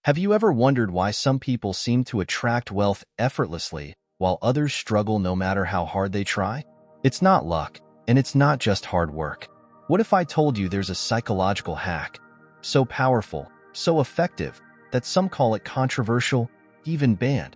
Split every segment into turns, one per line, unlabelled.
Have you ever wondered why some people seem to attract wealth effortlessly while others struggle no matter how hard they try? It's not luck, and it's not just hard work. What if I told you there's a psychological hack, so powerful, so effective, that some call it controversial, even banned?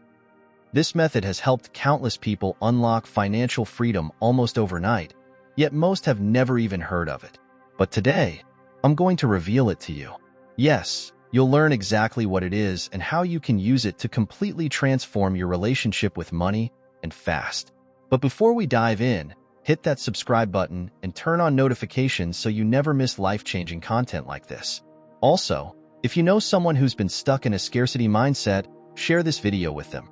This method has helped countless people unlock financial freedom almost overnight, yet most have never even heard of it. But today, I'm going to reveal it to you. Yes, you'll learn exactly what it is and how you can use it to completely transform your relationship with money and fast. But before we dive in, hit that subscribe button and turn on notifications so you never miss life-changing content like this. Also, if you know someone who's been stuck in a scarcity mindset, share this video with them.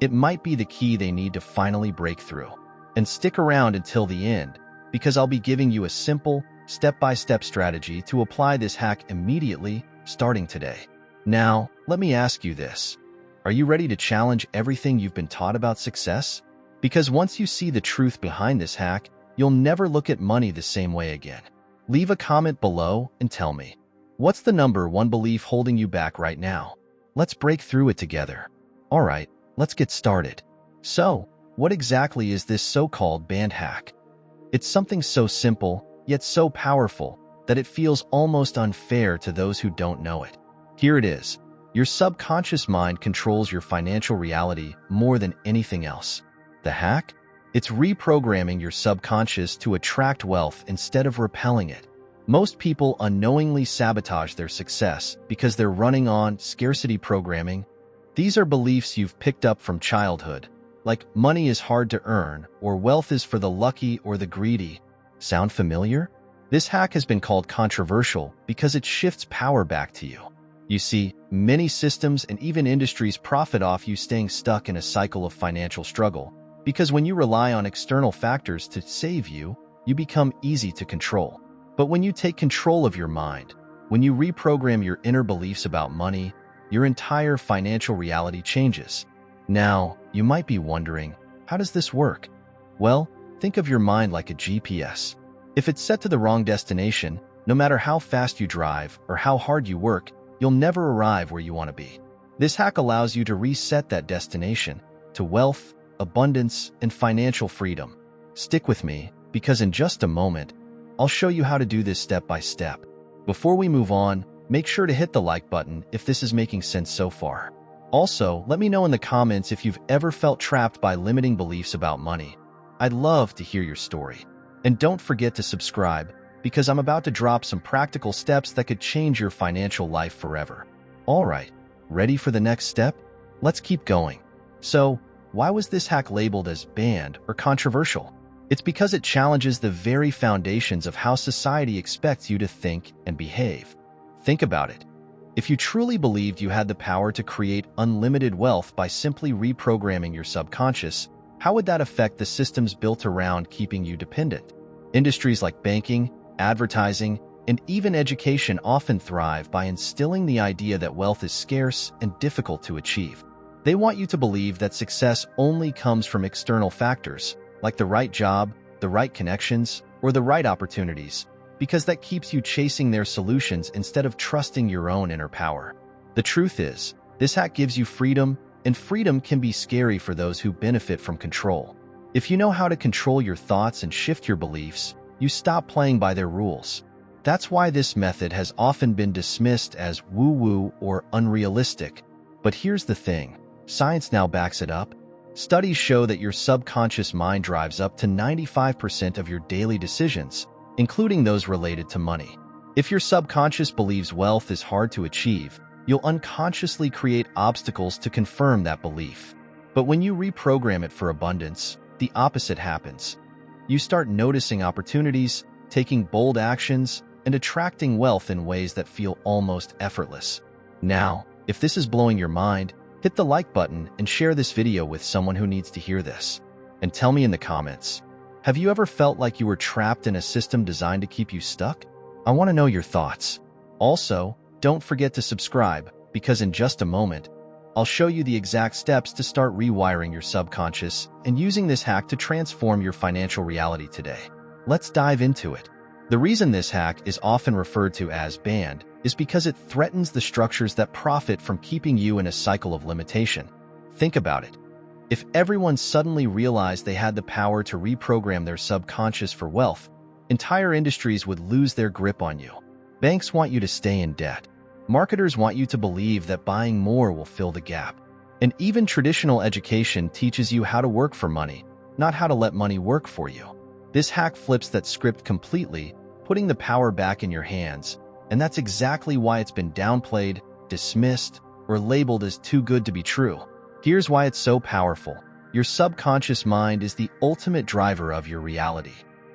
It might be the key they need to finally break through. And stick around until the end, because I'll be giving you a simple, step-by-step strategy to apply this hack immediately, starting today. Now, let me ask you this. Are you ready to challenge everything you've been taught about success? Because once you see the truth behind this hack, you'll never look at money the same way again. Leave a comment below and tell me, what's the number one belief holding you back right now? Let's break through it together. All right, let's get started. So, what exactly is this so-called banned hack? It's something so simple, yet so powerful, that it feels almost unfair to those who don't know it. Here it is. Your subconscious mind controls your financial reality more than anything else. The hack? It's reprogramming your subconscious to attract wealth instead of repelling it. Most people unknowingly sabotage their success because they're running on scarcity programming. These are beliefs you've picked up from childhood, like money is hard to earn or wealth is for the lucky or the greedy. Sound familiar? This hack has been called controversial because it shifts power back to you. You see, many systems and even industries profit off you staying stuck in a cycle of financial struggle, because when you rely on external factors to save you, you become easy to control. But when you take control of your mind, when you reprogram your inner beliefs about money, your entire financial reality changes. Now, you might be wondering, how does this work? Well, think of your mind like a GPS. If it's set to the wrong destination, no matter how fast you drive or how hard you work, you'll never arrive where you want to be. This hack allows you to reset that destination to wealth, abundance, and financial freedom. Stick with me, because in just a moment, I'll show you how to do this step by step. Before we move on, make sure to hit the like button if this is making sense so far. Also, let me know in the comments if you've ever felt trapped by limiting beliefs about money. I'd love to hear your story. And don't forget to subscribe, because I'm about to drop some practical steps that could change your financial life forever. All right, ready for the next step? Let's keep going. So, why was this hack labeled as banned or controversial? It's because it challenges the very foundations of how society expects you to think and behave. Think about it. If you truly believed you had the power to create unlimited wealth by simply reprogramming your subconscious, how would that affect the systems built around keeping you dependent? Industries like banking, advertising, and even education often thrive by instilling the idea that wealth is scarce and difficult to achieve. They want you to believe that success only comes from external factors, like the right job, the right connections, or the right opportunities, because that keeps you chasing their solutions instead of trusting your own inner power. The truth is, this hack gives you freedom, and freedom can be scary for those who benefit from control. If you know how to control your thoughts and shift your beliefs, you stop playing by their rules. That's why this method has often been dismissed as woo-woo or unrealistic. But here's the thing. Science now backs it up. Studies show that your subconscious mind drives up to 95% of your daily decisions, including those related to money. If your subconscious believes wealth is hard to achieve, you'll unconsciously create obstacles to confirm that belief. But when you reprogram it for abundance, the opposite happens. You start noticing opportunities, taking bold actions, and attracting wealth in ways that feel almost effortless. Now, if this is blowing your mind, hit the like button and share this video with someone who needs to hear this. And tell me in the comments, have you ever felt like you were trapped in a system designed to keep you stuck? I want to know your thoughts. Also, don't forget to subscribe, because in just a moment, I'll show you the exact steps to start rewiring your subconscious and using this hack to transform your financial reality today. Let's dive into it. The reason this hack is often referred to as banned is because it threatens the structures that profit from keeping you in a cycle of limitation. Think about it. If everyone suddenly realized they had the power to reprogram their subconscious for wealth, entire industries would lose their grip on you. Banks want you to stay in debt. Marketers want you to believe that buying more will fill the gap. And even traditional education teaches you how to work for money, not how to let money work for you. This hack flips that script completely, putting the power back in your hands, and that's exactly why it's been downplayed, dismissed, or labeled as too good to be true. Here's why it's so powerful. Your subconscious mind is the ultimate driver of your reality.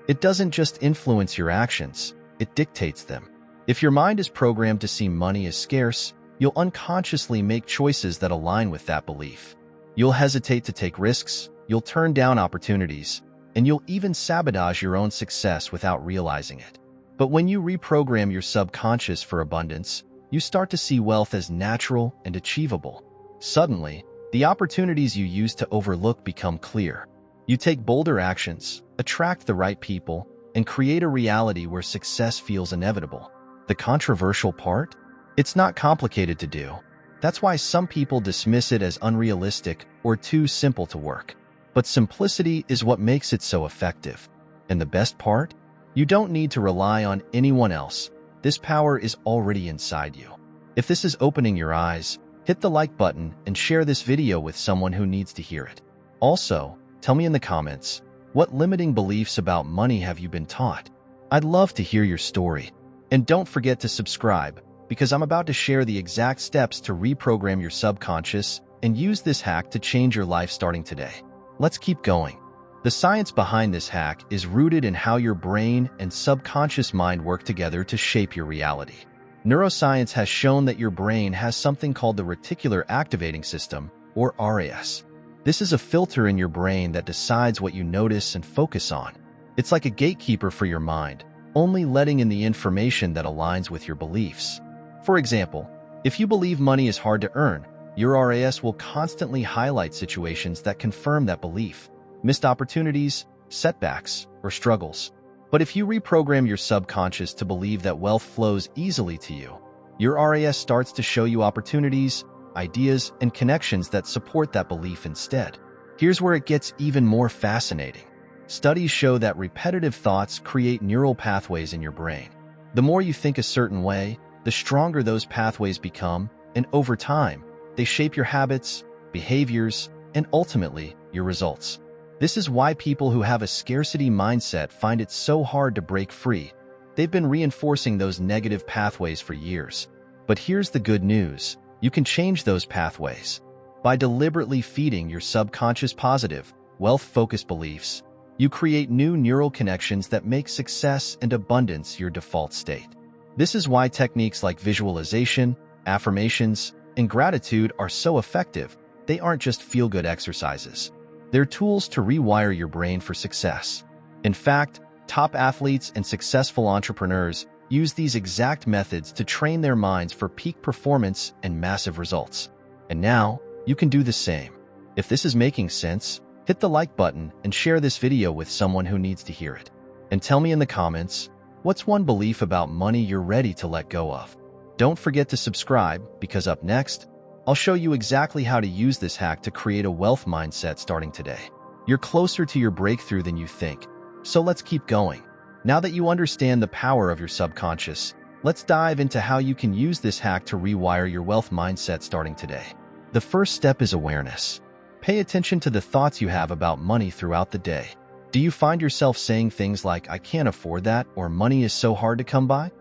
It doesn't just influence your actions, it dictates them. If your mind is programmed to see money as scarce, you'll unconsciously make choices that align with that belief. You'll hesitate to take risks, you'll turn down opportunities, and you'll even sabotage your own success without realizing it. But when you reprogram your subconscious for abundance, you start to see wealth as natural and achievable. Suddenly, the opportunities you used to overlook become clear. You take bolder actions, attract the right people, and create a reality where success feels inevitable. The controversial part? It's not complicated to do. That's why some people dismiss it as unrealistic or too simple to work. But simplicity is what makes it so effective. And the best part? You don't need to rely on anyone else. This power is already inside you. If this is opening your eyes, hit the like button and share this video with someone who needs to hear it. Also, tell me in the comments, what limiting beliefs about money have you been taught? I'd love to hear your story. And don't forget to subscribe, because I'm about to share the exact steps to reprogram your subconscious and use this hack to change your life starting today. Let's keep going. The science behind this hack is rooted in how your brain and subconscious mind work together to shape your reality. Neuroscience has shown that your brain has something called the reticular activating system, or RAS. This is a filter in your brain that decides what you notice and focus on. It's like a gatekeeper for your mind, only letting in the information that aligns with your beliefs. For example, if you believe money is hard to earn, your RAS will constantly highlight situations that confirm that belief, missed opportunities, setbacks, or struggles. But if you reprogram your subconscious to believe that wealth flows easily to you, your RAS starts to show you opportunities, ideas, and connections that support that belief instead. Here's where it gets even more fascinating. Studies show that repetitive thoughts create neural pathways in your brain. The more you think a certain way, the stronger those pathways become, and over time, they shape your habits, behaviors, and ultimately, your results. This is why people who have a scarcity mindset find it so hard to break free. They've been reinforcing those negative pathways for years. But here's the good news. You can change those pathways. By deliberately feeding your subconscious positive, wealth-focused beliefs, you create new neural connections that make success and abundance your default state. This is why techniques like visualization, affirmations, and gratitude are so effective. They aren't just feel-good exercises. They're tools to rewire your brain for success. In fact, top athletes and successful entrepreneurs use these exact methods to train their minds for peak performance and massive results. And now, you can do the same. If this is making sense, hit the like button and share this video with someone who needs to hear it. And tell me in the comments, what's one belief about money you're ready to let go of? Don't forget to subscribe, because up next, I'll show you exactly how to use this hack to create a wealth mindset starting today. You're closer to your breakthrough than you think, so let's keep going. Now that you understand the power of your subconscious, let's dive into how you can use this hack to rewire your wealth mindset starting today. The first step is awareness. Pay attention to the thoughts you have about money throughout the day. Do you find yourself saying things like, "I can't afford that," or "money is so hard to come by"?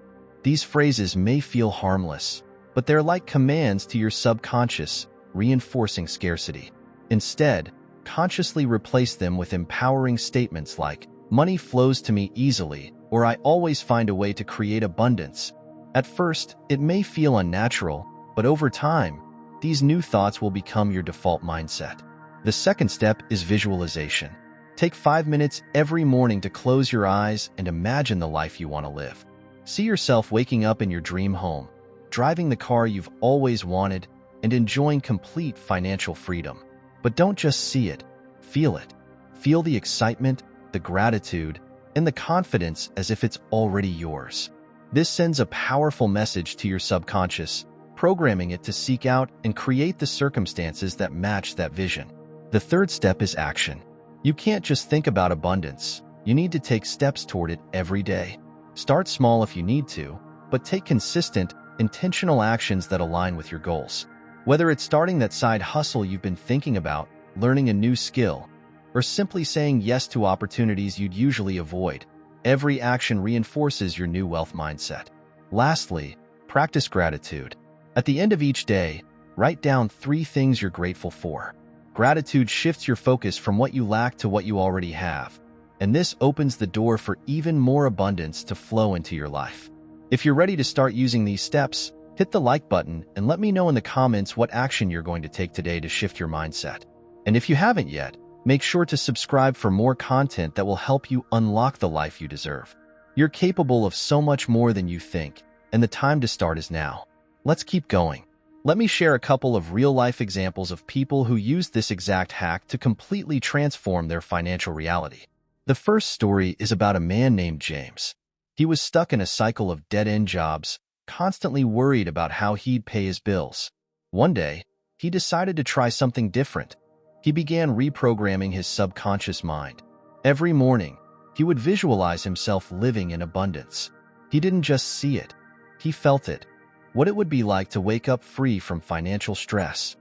These phrases may feel harmless, but they're like commands to your subconscious, reinforcing scarcity. Instead, consciously replace them with empowering statements like, "Money flows to me easily," or "I always find a way to create abundance." At first, it may feel unnatural, but over time, these new thoughts will become your default mindset. The second step is visualization. Take 5 minutes every morning to close your eyes and imagine the life you want to live. See yourself waking up in your dream home, driving the car you've always wanted, and enjoying complete financial freedom. But don't just see it, feel it. Feel the excitement, the gratitude, and the confidence as if it's already yours. This sends a powerful message to your subconscious, programming it to seek out and create the circumstances that match that vision. The third step is action. You can't just think about abundance. You need to take steps toward it every day. Start small if you need to, but take consistent, intentional actions that align with your goals. Whether it's starting that side hustle you've been thinking about, learning a new skill, or simply saying yes to opportunities you'd usually avoid, every action reinforces your new wealth mindset. Lastly, practice gratitude. At the end of each day, write down 3 things you're grateful for. Gratitude shifts your focus from what you lack to what you already have, and this opens the door for even more abundance to flow into your life. If you're ready to start using these steps, hit the like button and let me know in the comments what action you're going to take today to shift your mindset. And if you haven't yet, make sure to subscribe for more content that will help you unlock the life you deserve. You're capable of so much more than you think, and the time to start is now. Let's keep going. Let me share a couple of real-life examples of people who used this exact hack to completely transform their financial reality. The first story is about a man named James. He was stuck in a cycle of dead-end jobs, constantly worried about how he'd pay his bills. One day, he decided to try something different. He began reprogramming his subconscious mind. Every morning, he would visualize himself living in abundance. He didn't just see it, he felt it. What it would be like to wake up free from financial stress.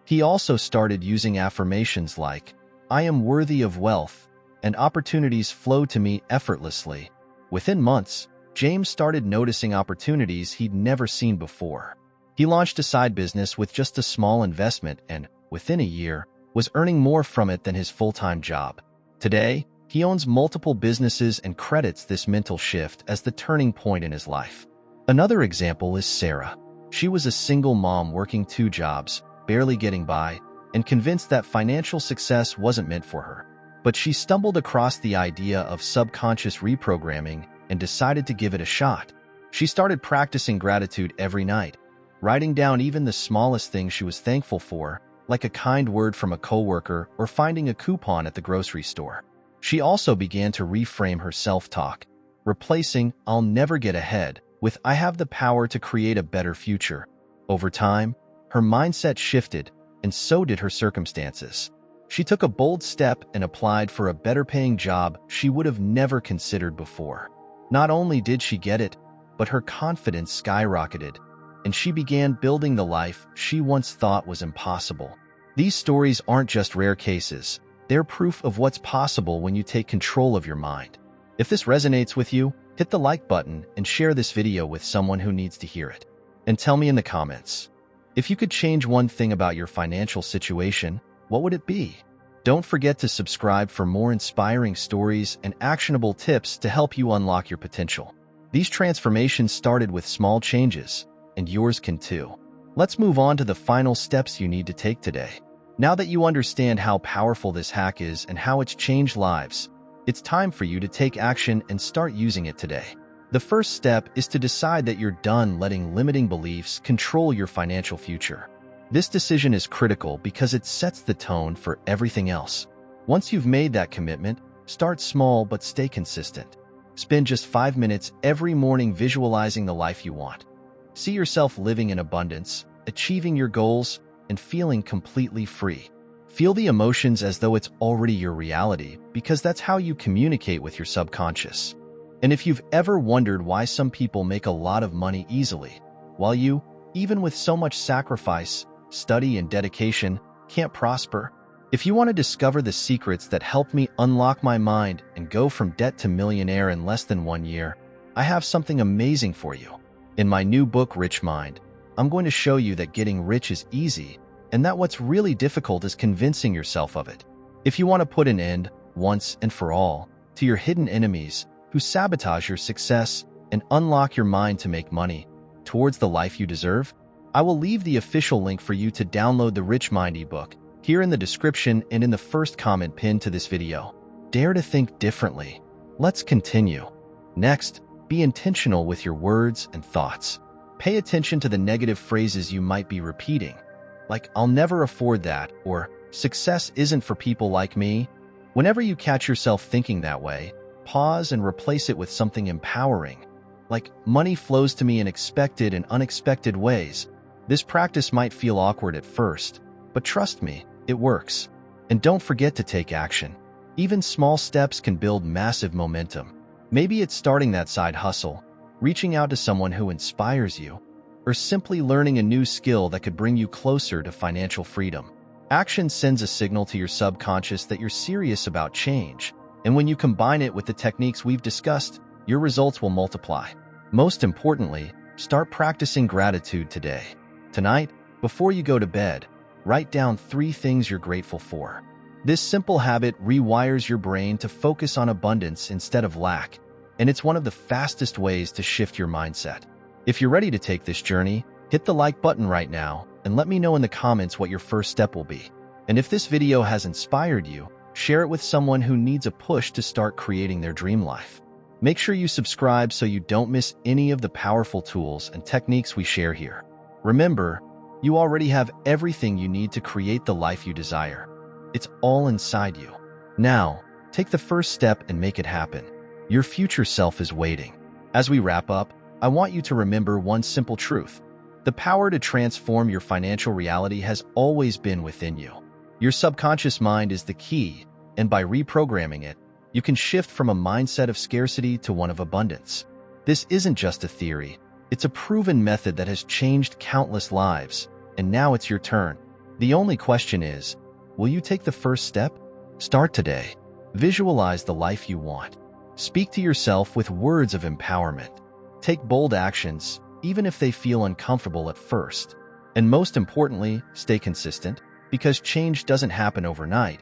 He also started using affirmations like, "I am worthy of wealth," and "opportunities flow to me effortlessly." Within months, James started noticing opportunities he'd never seen before. He launched a side business with just a small investment and, within a year, was earning more from it than his full-time job. Today, he owns multiple businesses and credits this mental shift as the turning point in his life. Another example is Sarah. She was a single mom working 2 jobs, barely getting by, and convinced that financial success wasn't meant for her. But she stumbled across the idea of subconscious reprogramming and decided to give it a shot. She started practicing gratitude every night, writing down even the smallest things she was thankful for, like a kind word from a coworker or finding a coupon at the grocery store. She also began to reframe her self-talk, replacing "I'll never get ahead" with "I have the power to create a better future." Over time, her mindset shifted, and so did her circumstances. She took a bold step and applied for a better-paying job she would have never considered before. Not only did she get it, but her confidence skyrocketed, and she began building the life she once thought was impossible. These stories aren't just rare cases. They're proof of what's possible when you take control of your mind. If this resonates with you, hit the like button and share this video with someone who needs to hear it. And tell me in the comments, if you could change one thing about your financial situation, what would it be? Don't forget to subscribe for more inspiring stories and actionable tips to help you unlock your potential. These transformations started with small changes, and yours can too. Let's move on to the final steps you need to take today. Now that you understand how powerful this hack is and how it's changed lives, it's time for you to take action and start using it today. The first step is to decide that you're done letting limiting beliefs control your financial future. This decision is critical because it sets the tone for everything else. Once you've made that commitment, start small but stay consistent. Spend just 5 minutes every morning visualizing the life you want. See yourself living in abundance, achieving your goals, and feeling completely free. Feel the emotions as though it's already your reality, because that's how you communicate with your subconscious. And if you've ever wondered why some people make a lot of money easily, while you, even with so much sacrifice, study, and dedication, can't prosper, if you want to discover the secrets that helped me unlock my mind and go from debt to millionaire in less than 1 year, I have something amazing for you. In my new book, Rich Mind, I'm going to show you that getting rich is easy, and that what's really difficult is convincing yourself of it. If you want to put an end, once and for all, to your hidden enemies who sabotage your success and unlock your mind to make money towards the life you deserve, I will leave the official link for you to download the Rich Mind ebook here in the description and in the first comment pinned to this video. Dare to think differently. Let's continue. Next, be intentional with your words and thoughts. Pay attention to the negative phrases you might be repeating, like "I'll never afford that" or "success isn't for people like me." Whenever you catch yourself thinking that way, pause and replace it with something empowering, like money flows to me in expected and unexpected ways. This practice might feel awkward at first, but trust me, it works. And don't forget to take action. Even small steps can build massive momentum. Maybe it's starting that side hustle, reaching out to someone who inspires you, or simply learning a new skill that could bring you closer to financial freedom. Action sends a signal to your subconscious that you're serious about change, and when you combine it with the techniques we've discussed, your results will multiply. Most importantly, start practicing gratitude today. Tonight, before you go to bed, write down 3 things you're grateful for. This simple habit rewires your brain to focus on abundance instead of lack, and it's one of the fastest ways to shift your mindset. If you're ready to take this journey, hit the like button right now and let me know in the comments what your first step will be. And if this video has inspired you, share it with someone who needs a push to start creating their dream life. Make sure you subscribe so you don't miss any of the powerful tools and techniques we share here. Remember, you already have everything you need to create the life you desire. It's all inside you. Now, take the first step and make it happen. Your future self is waiting. As we wrap up, I want you to remember one simple truth. The power to transform your financial reality has always been within you. Your subconscious mind is the key, and by reprogramming it, you can shift from a mindset of scarcity to one of abundance. This isn't just a theory. It's a proven method that has changed countless lives, and now it's your turn. The only question is, will you take the first step? Start today. Visualize the life you want. Speak to yourself with words of empowerment. Take bold actions, even if they feel uncomfortable at first. And most importantly, stay consistent, because change doesn't happen overnight,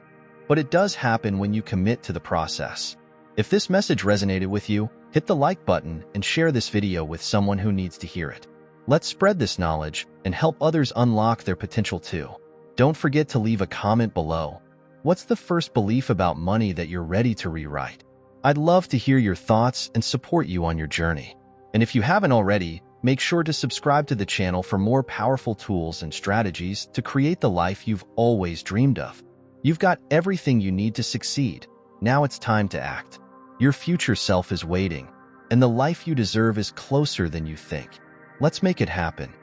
but it does happen when you commit to the process. If this message resonated with you, hit the like button and share this video with someone who needs to hear it. Let's spread this knowledge and help others unlock their potential too. Don't forget to leave a comment below. What's the first belief about money that you're ready to rewrite? I'd love to hear your thoughts and support you on your journey. And if you haven't already, make sure to subscribe to the channel for more powerful tools and strategies to create the life you've always dreamed of. You've got everything you need to succeed. Now it's time to act. Your future self is waiting, and the life you deserve is closer than you think. Let's make it happen.